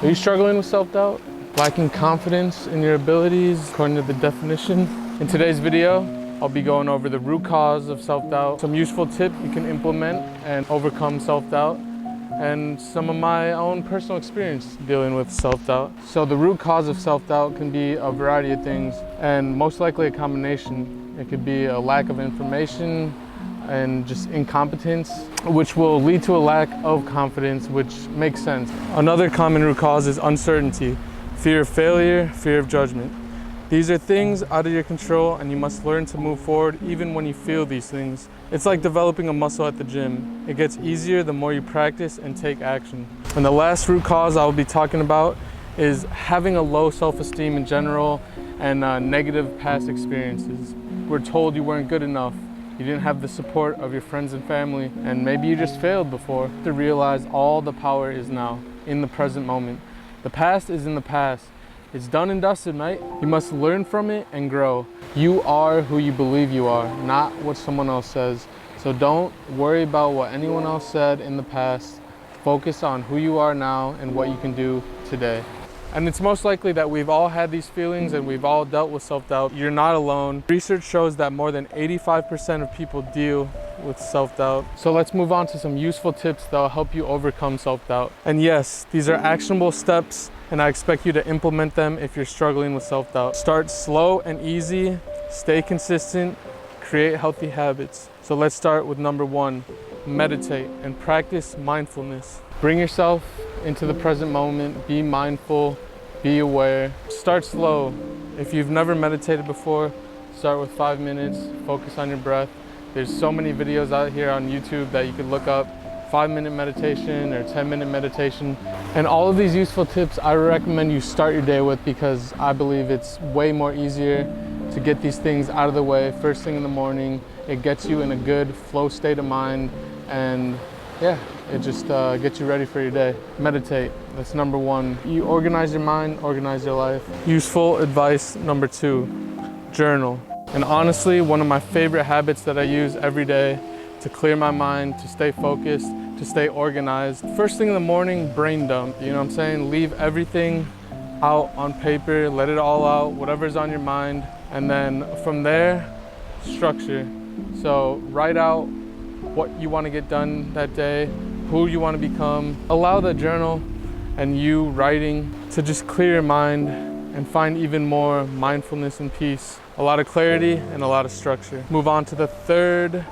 Are you struggling with self-doubt? Lacking confidence in your abilities, according to the definition? In today's video, I'll be going over the root cause of self-doubt, some useful tips you can implement and overcome self-doubt, and some of my own personal experience dealing with self-doubt. So the root cause of self-doubt can be a variety of things, and most likely a combination. It could be a lack of information and just incompetence, which will lead to a lack of confidence, which makes sense. Another common root cause is uncertainty, fear of failure, fear of judgment. These are things out of your control, and you must learn to move forward even when you feel these things. It's like developing a muscle at the gym. It gets easier the more you practice and take action. And the last root cause I will be talking about is having a low self-esteem in general and negative past experiences. We're told you weren't good enough, you didn't have the support of your friends and family, and maybe you just failed before. To realize all the power is now, in the present moment. The past is in the past. It's done and dusted, mate. You must learn from it and grow. You are who you believe you are, not what someone else says. So don't worry about what anyone else said in the past. Focus on who you are now and what you can do today. And it's most likely that we've all had these feelings and we've all dealt with self-doubt. You're not alone. Research shows that more than 85% of people deal with self-doubt. So let's move on to some useful tips that will help you overcome self-doubt. And yes, these are actionable steps, and I expect you to implement them if you're struggling with self-doubt. Start slow and easy, stay consistent, create healthy habits. So let's start with number 1, meditate and practice mindfulness. Bring yourself into the present moment, be mindful, be aware. Start slow. If you've never meditated before, start with 5 minutes, focus on your breath. There's so many videos out here on YouTube that you could look up, 5-minute meditation or 10-minute meditation. And all of these useful tips I recommend you start your day with, because I believe it's way more easier to get these things out of the way first thing in the morning. It gets you in a good flow state of mind, and yeah, it just gets you ready for your day. Meditate, that's number 1. You organize your mind, organize your life. Useful advice number 2, journal. And honestly, one of my favorite habits that I use every day to clear my mind, to stay focused, to stay organized. First thing in the morning, brain dump, you know what I'm saying? Leave everything out on paper, let it all out, whatever's on your mind. And then from there, structure. So write out what you want to get done that day, who you want to become. Allow the journal and you writing to just clear your mind and find even more mindfulness and peace. A lot of clarity and a lot of structure. Move on to the third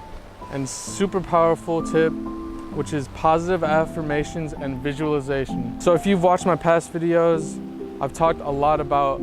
and super powerful tip, which is positive affirmations and visualization. So if you've watched my past videos, I've talked a lot about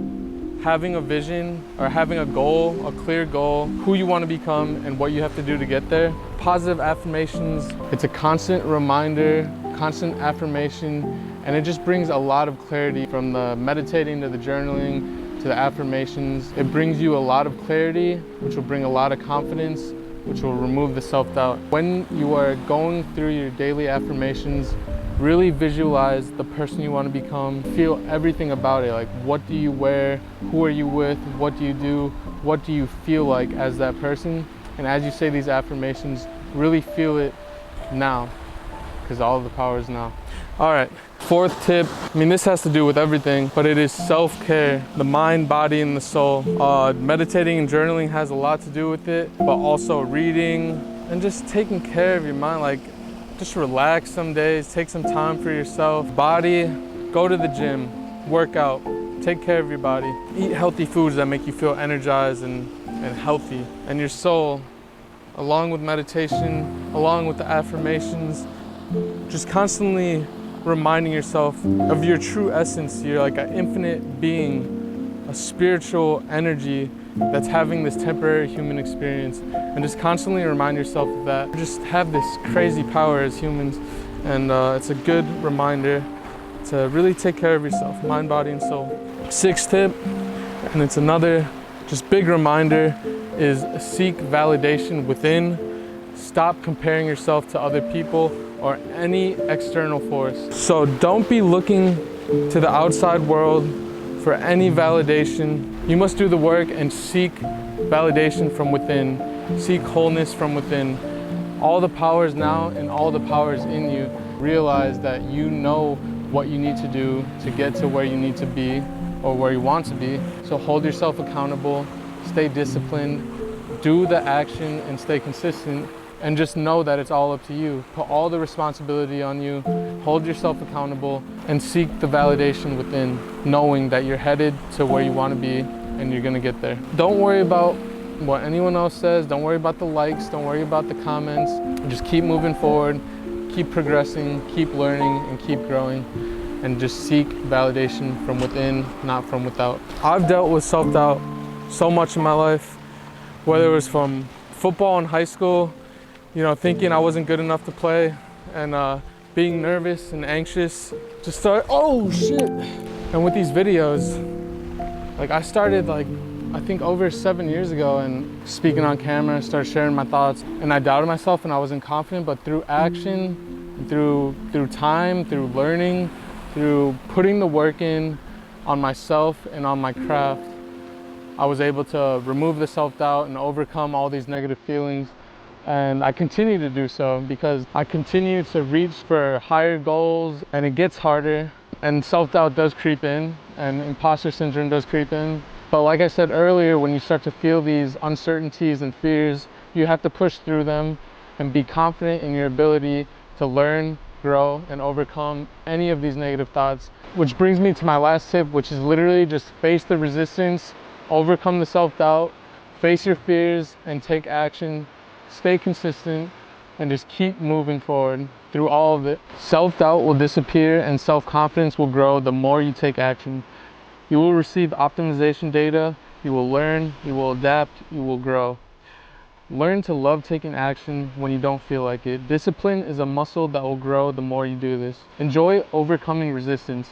having a vision or having a goal, a clear goal, who you want to become and what you have to do to get there. Positive affirmations, it's a constant reminder, constant affirmation, and it just brings a lot of clarity. From the meditating to the journaling to the affirmations, it brings you a lot of clarity, which will bring a lot of confidence, which will remove the self-doubt. When you are going through your daily affirmations, really visualize the person you want to become. Feel everything about it, like what do you wear, who are you with, what do you do, what do you feel like as that person. And as you say these affirmations, really feel it now, because all of the power is now. All right, 4th tip, I mean this has to do with everything, but it is self-care, the mind, body, and the soul. Meditating and journaling has a lot to do with it, but also reading and just taking care of your mind. Like, just relax some days, take some time for yourself. Body, go to the gym, work out, take care of your body. Eat healthy foods that make you feel energized and healthy. And your soul, along with meditation, along with the affirmations, just constantly reminding yourself of your true essence. You're like an infinite being, a spiritual energy that's having this temporary human experience, and just constantly remind yourself of that. We just have this crazy power as humans, and it's a good reminder to really take care of yourself, mind, body, and soul. 6th tip, and it's another just big reminder, is seek validation within. Stop comparing yourself to other people or any external force. So don't be looking to the outside world for any validation. You must do the work and seek validation from within. Seek wholeness from within. All the power is now and all the power is in you. Realize that you know what you need to do to get to where you need to be or where you want to be. So hold yourself accountable, stay disciplined, do the action and stay consistent, and just know that it's all up to you. Put all the responsibility on you, hold yourself accountable, and seek the validation within, knowing that you're headed to where you want to be and you're gonna get there. Don't worry about what anyone else says, don't worry about the likes, don't worry about the comments, just keep moving forward, keep progressing, keep learning, and keep growing, and just seek validation from within, not from without. I've dealt with self-doubt so much in my life, whether it was from football in high school, you know, thinking I wasn't good enough to play, and being nervous and anxious to start, oh shit. And with these videos, like I started I think over 7 years ago, and speaking on camera, started sharing my thoughts, and I doubted myself and I wasn't confident, but through action, through time, through learning, through putting the work in on myself and on my craft, I was able to remove the self-doubt and overcome all these negative feelings. And I continue to do so because I continue to reach for higher goals, and it gets harder, and self-doubt does creep in and imposter syndrome does creep in. But like I said earlier, when you start to feel these uncertainties and fears, you have to push through them and be confident in your ability to learn, grow, and overcome any of these negative thoughts. Which brings me to my last tip, which is literally just face the resistance, overcome the self-doubt, face your fears, and take action. Stay consistent and just keep moving forward through all of it. Self-doubt will disappear and self-confidence will grow the more you take action. You will receive optimization data, you will learn, you will adapt, you will grow. Learn to love taking action when you don't feel like it. Discipline is a muscle that will grow the more you do this. Enjoy overcoming resistance.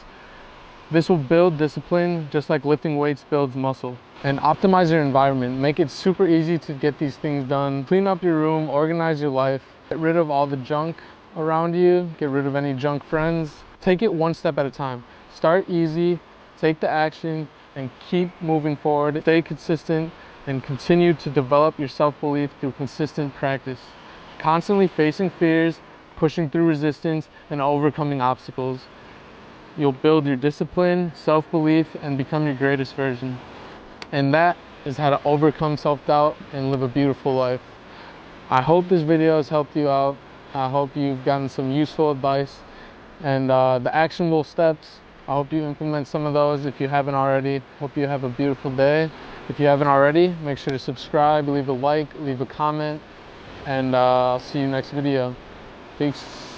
This will build discipline just like lifting weights builds muscle. And optimize your environment. Make it super easy to get these things done. Clean up your room, organize your life, get rid of all the junk around you, get rid of any junk friends. Take it one step at a time. Start easy, take the action, and keep moving forward. Stay consistent and continue to develop your self-belief through consistent practice. Constantly facing fears, pushing through resistance, and overcoming obstacles. You'll build your discipline, self-belief, and become your greatest version. And that is how to overcome self-doubt and live a beautiful life. I hope this video has helped you out. I hope you've gotten some useful advice and the actionable steps. I hope you implement some of those if you haven't already. Hope you have a beautiful day. If you haven't already, make sure to subscribe, leave a like, leave a comment, and I'll see you next video. Peace.